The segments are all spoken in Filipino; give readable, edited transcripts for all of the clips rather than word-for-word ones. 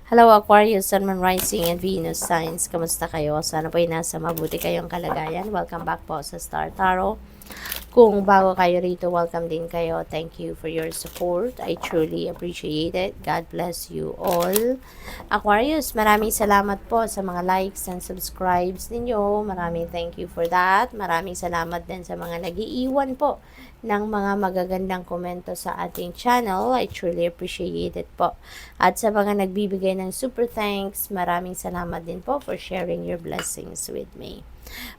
Hello Aquarius, Sun, Moon, Rising, and Venus signs. Kamusta kayo? Sana po ay nasa mabuti kayong kalagayan. Welcome back po sa Star Tarot. Kung bago kayo rito, welcome din kayo. Thank you for your support. I truly appreciate it. God bless you all. Aquarius, maraming salamat po sa mga likes and subscribes ninyo. Maraming thank you for that. Maraming salamat din sa mga nag-iiwan po ng mga magagandang komento sa ating channel. I truly appreciate it po. At sa mga nagbibigay ng super thanks, maraming salamat din po for sharing your blessings with me.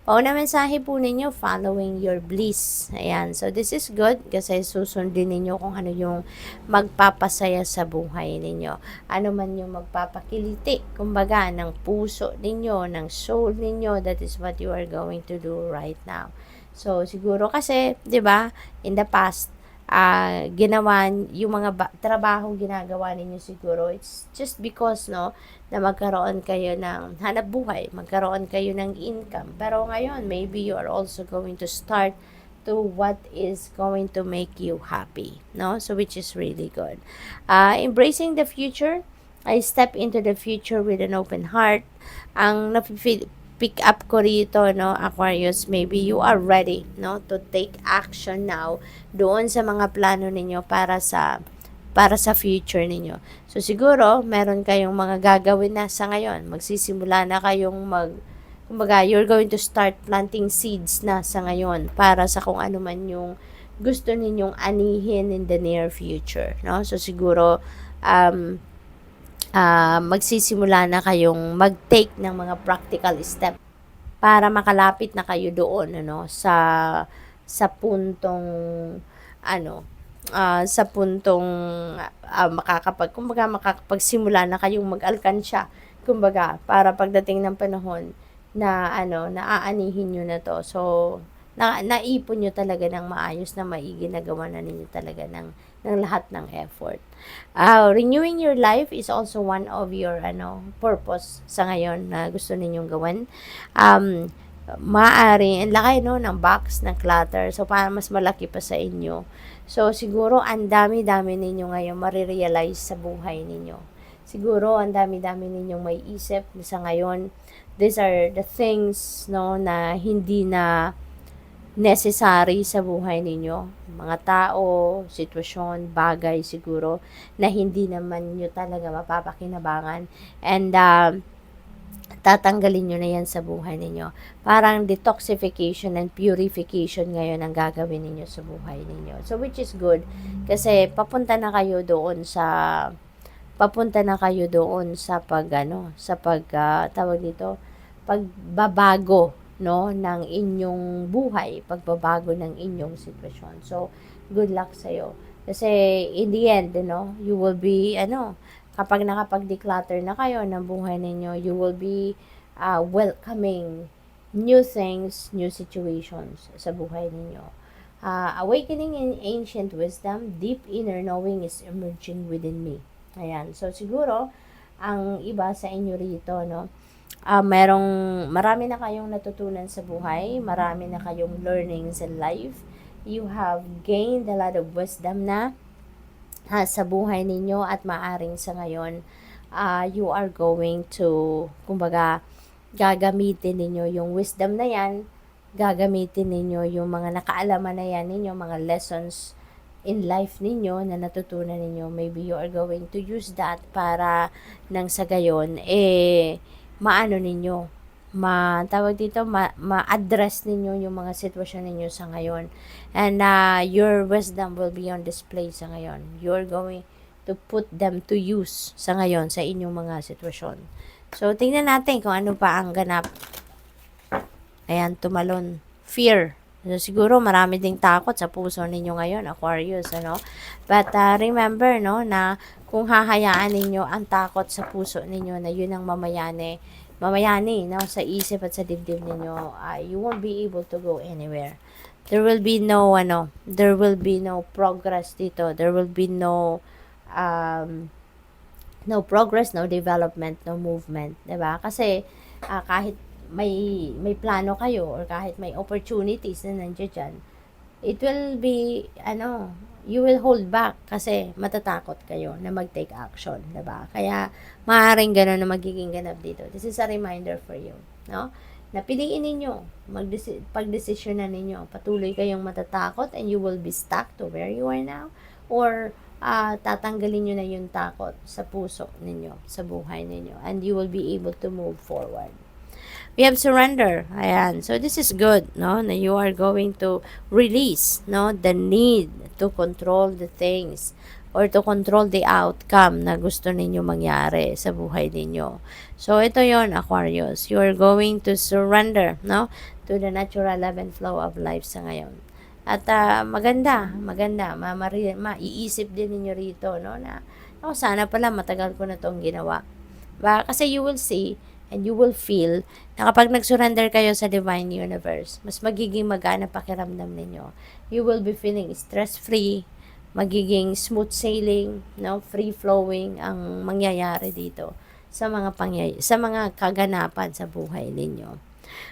Pauna mensahe po ninyo, following your bliss. Ayan, so this is good kasi susundin ninyo kung ano yung magpapasaya sa buhay ninyo. Ano man yung magpapakiliti, kumbaga, ng puso ninyo, ng soul ninyo, that is what you are going to do right now. So, siguro kasi, di ba, in the past, ginawa yung mga trabaho ginagawa ninyo siguro, it's just because, no, na magkaroon kayo ng hanap buhay, magkaroon kayo ng income. Pero ngayon, maybe you are also going to start to what is going to make you happy, no? So, which is really good. Embracing the future, I step into the future with an open heart. Ang pick up ko rito, no, Aquarius, maybe you are ready, no, to take action now doon sa mga plano ninyo para sa future ninyo. So siguro meron kayong mga gagawin na sa ngayon. Magsisimula na kayong kumbaga, you're going to start planting seeds na sa ngayon para sa kung ano man yung gusto ninyong anihin in the near future, no? So siguro magsisimula na kayong mag-take ng mga practical step para makalapit na kayo doon, ano, sa puntong ano, sa puntong makakapagsimula na kayong mag-alkansya, kumbaga, para pagdating ng panahon na naaanihin nyo na to. So naipon nyo talaga ng maayos na maigi, nagawa na ninyo talaga ng lahat ng effort. Renewing your life is also one of your purpose sa ngayon na gusto ninyong gawin. Maaari, ang laki, no, ng box, ng clutter, so para mas malaki pa sa inyo. So siguro ang dami-dami ninyo ngayon marirealize sa buhay ninyo. Siguro ang dami-dami ninyong may isip sa ngayon. These are the things, no, na hindi na necessary sa buhay ninyo. Mga tao, sitwasyon, bagay siguro na hindi naman nyo talaga mapapakinabangan. And tatanggalin nyo na yan sa buhay ninyo. Parang detoxification and purification ngayon ang gagawin ninyo sa buhay ninyo. So which is good kasi papunta na kayo doon sa tawag dito, pagbabago, no, ng inyong buhay, pagbabago ng inyong sitwasyon. So, good luck sa iyo. Kasi in the end, no, you will be kapag nakapag-declutter na kayo ng buhay ninyo, you will be welcoming new things, new situations sa buhay ninyo. Awakening in ancient wisdom, deep inner knowing is emerging within me. Ayan. So, siguro, ang iba sa inyo rito, no, marami na kayong natutunan sa buhay, marami na kayong learnings in life. You have gained a lot of wisdom na sa buhay ninyo at maaring sa ngayon, you are going to, kumbaga, gagamitin ninyo yung wisdom na yan, gagamitin ninyo yung mga nakaalaman na yan ninyo, mga lessons in life ninyo na natutunan ninyo. Maybe you are going to use that para nang sa gayon, maano ninyo, ma-address ninyo yung mga sitwasyon ninyo sa ngayon. And your wisdom will be on display sa ngayon. You're going to put them to use sa ngayon sa inyong mga sitwasyon. So, tingnan natin kung ano pa ang ganap. Ayan, tumalon. Fear. So, siguro marami ding takot sa puso ninyo ngayon, Aquarius, ano? But remember, no, na kung hahayaan ninyo ang takot sa puso ninyo na yun ang mamayani, no, sa isip at sa dibdib ninyo, you won't be able to go anywhere. There will be no progress dito. There will be no progress, no development, no movement, 'di ba? Kasi kahit may plano kayo or kahit may opportunities na nandiyan dyan, it will be you will hold back kasi matatakot kayo na mag-take action, diba? Kaya, maaaring gano'n na magiging ganap dito. This is a reminder for you, no? Napiliin ninyo, pagdesisyonan ninyo, patuloy kayong matatakot and you will be stuck to where you are now, or tatanggalin nyo na yung takot sa puso ninyo, sa buhay ninyo, and you will be able to move forward. We have surrender. Ayan. So, this is good, no? Na you are going to release, no? The need to control the things or to control the outcome na gusto ninyo mangyari sa buhay ninyo. So, ito yon Aquarius. You are going to surrender, no? To the natural ebb and flow of life sa ngayon. At maganda. Maiisip din ninyo rito, no? Na, sana pala matagal ko na itong ginawa. Kasi you will see and you will feel na kapag nag-surrender kayo sa Divine Universe, mas magiging magana pakiramdam ninyo. You will be feeling stress-free, magiging smooth sailing, no, free-flowing ang mangyayari dito sa mga kaganapan sa buhay ninyo.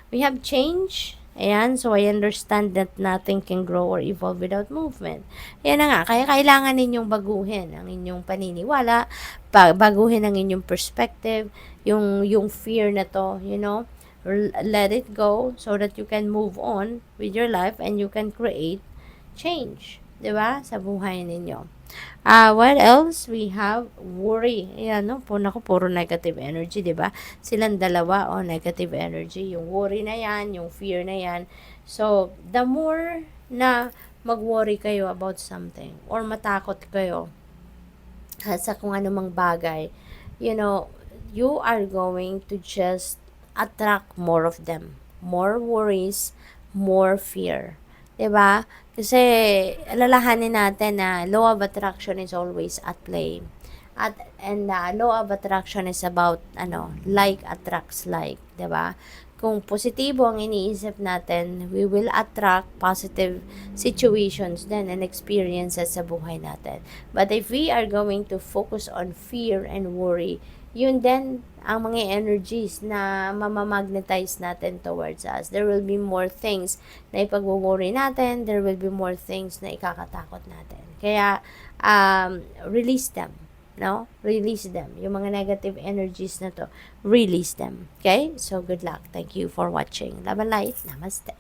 We have change. Ayan, so I understand that nothing can grow or evolve without movement. Ayan na nga, kaya kailangan ninyong baguhin ang inyong paniniwala, baguhin ang inyong perspective, yung fear na to, you know, let it go so that you can move on with your life and you can create change, 'di ba, sa buhay ninyo. What else? We have worry. Ayan, no? Puro negative energy, di ba? Silang dalawa, negative energy. Yung worry na yan, yung fear na yan. So, the more na mag-worry kayo about something or matakot kayo sa kung anumang bagay, you know, you are going to just attract more of them. More worries, more fear. Diba? Kasi alalahanin natin na law of attraction is always at play. And law of attraction is about like attracts like, 'di ba? Kung positibo ang iniisip natin, we will attract positive situations then and experiences sa buhay natin. But if we are going to focus on fear and worry, yun din ang mga energies na mamamagnetize natin towards us. There will be more things na ipag-worry natin. There will be more things na ikakatakot natin. Kaya, release them. No? Release them. Yung mga negative energies na to, release them. Okay? So, good luck. Thank you for watching. Love and light. Namaste.